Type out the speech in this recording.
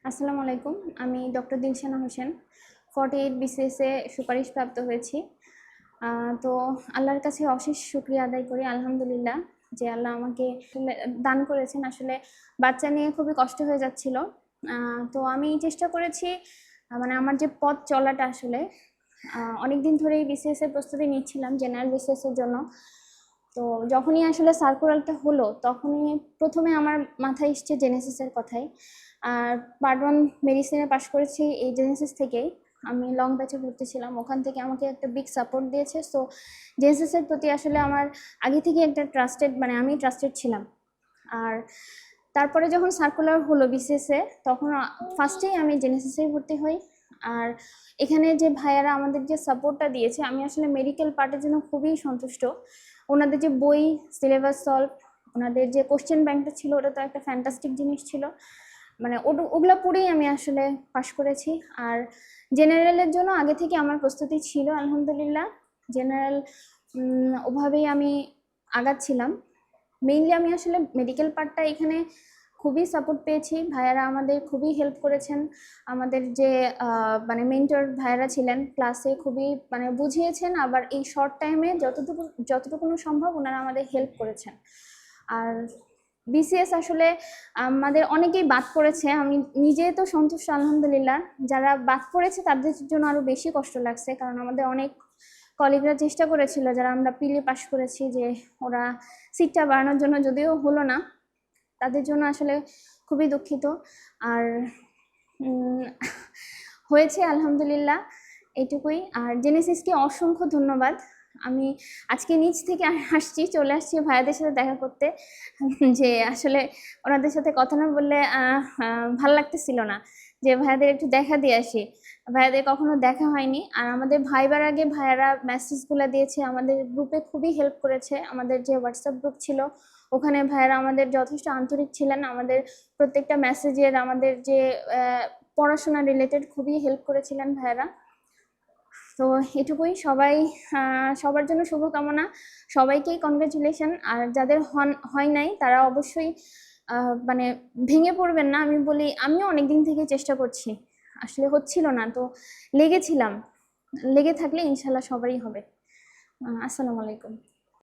আসসালামু আলাইকুম। আমি ডক্টর দিলশানা হোসেন 48 বিসিএসে সুপারিশপ্রাপ্ত হয়েছি। তো আল্লাহর কাছে অশেষ শুকরিয়া আদায় করি আলহামদুলিল্লাহ যে আল্লাহ আমাকে দান করেছেন। আসলে বাচ্চা নিয়ে খুবই কষ্ট হয়ে যাচ্ছিল। তো আমি চেষ্টা করেছি, মানে আমার যে পথ চলাটা আসলে অনেকদিন ধরেই বিসিএস এর প্রস্তুতি নিচ্ছিলাম জেনারেল বিসিএস এর জন্য। তো যখনই আসলে সার্কুলারটা হলো তখনই প্রথমে আমার মাথায় এসছে জেনেসিস এর কথাই। আর পার্ট 1 মেডিসিনে পাশ করেছি এই জেনেসিস থেকেই। আমি লং ব্যাচে ভর্তি ছিলাম, ওখান থেকে আমাকে একটা বিগ সাপোর্ট দিয়েছে। সো জেনেসিস এর প্রতি আসলে আমার আগে থেকে একটা ট্রাস্টেড, মানে আমি ট্রাস্টেড ছিলাম। আর তারপরে যখন সার্কুলার হলো বিসিএসে তখন ফার্স্টেই আমি জেনেসিসে ভর্তি হই। আর এখানে যে ভাইয়ারা আমাদের যে সাপোর্টটা দিয়েছে, আমি আসলে মেডিকেল পার্টের জন্য খুবই সন্তুষ্ট। ওনাদের যে বই, সিলেবাস সলভ, ওনাদের যে কোশ্চেন ব্যাংকটা ছিল ওটা তো একটা ফ্যান্টাস্টিক জিনিস ছিল। মানে ওগুলো পড়েই আমি আসলে পাশ করেছি। আর জেনারেলের জন্য আগে থেকে আমার প্রস্তুতি ছিল আলহামদুলিল্লাহ। জেনারেল ওভাবেই আমি আগাচ্ছিলাম। মেইনলি আমি আসলে মেডিকেল পার্টটা এখানে খুবই সাপোর্ট পেয়েছি, ভাইয়ারা আমাদের খুবই হেল্প করেছেন। আমাদের যে মানে মেন্টর ভাইয়ারা ছিলেন ক্লাসে খুবই মানে বুঝিয়েছেন, আবার এই শর্ট টাইমে যতটুকু সম্ভব ওনারা আমাদের হেল্প করেছেন। আর বিসিএস আসলে আমাদের অনেকেই বাদ পড়েছে, আমি নিজে তো সন্তুষ্ট আলহামদুলিল্লাহ। যারা বাদ পড়েছে তাদের জন্য আরও বেশি কষ্ট লাগছে, কারণ আমাদের অনেক কলিগরা চেষ্টা করেছিল যারা আমরা প্রিলি পাস করেছি যে ওরা সিটটা বাড়ানোর জন্য, যদিও হলো না। তাদের জন্য আসলে খুবই দুঃখিত। আর হয়েছে আলহামদুলিল্লাহ, এইটুকুই। আর জেনেসিসকে অসংখ্য ধন্যবাদ। আমি আজকে নিজ থেকে চলে আসছি ভাইয়াদের সাথে দেখা করতে, যে আসলে ওনাদের সাথে কথা না বললে ভাল লাগতেছিল না, যে ভাইয়াদের একটু দেখা দিয়ে আসি। ভাইয়াদের কখনো দেখা হয়নি। আর আমাদের ভাইবার আগে ভাইয়ারা মেসেজগুলো দিয়েছে, আমাদের গ্রুপে খুবই হেল্প করেছে। আমাদের যে হোয়াটসঅ্যাপ গ্রুপ ছিল ওখানে ভাইয়ারা আমাদের যথেষ্ট আন্তরিক ছিলেন, আমাদের প্রত্যেকটা মেসেজের, আমাদের যে পড়াশোনা রিলেটেড খুবই হেল্প করেছিলেন ভাইয়ারা। তো এটুকুই। সবার জন্য শুভকামনা, সবাইকেই কনগ্রাচুলেশন। আর যাদের হয় নাই তারা অবশ্যই মানে ভেঙে পড়বেন না। আমি বলি আমিও অনেকদিন থেকে চেষ্টা করছি, আসলে হচ্ছিল না, তো লেগে থাকলে ইনশাল্লাহ সবারই হবে। আসসালামু আলাইকুম।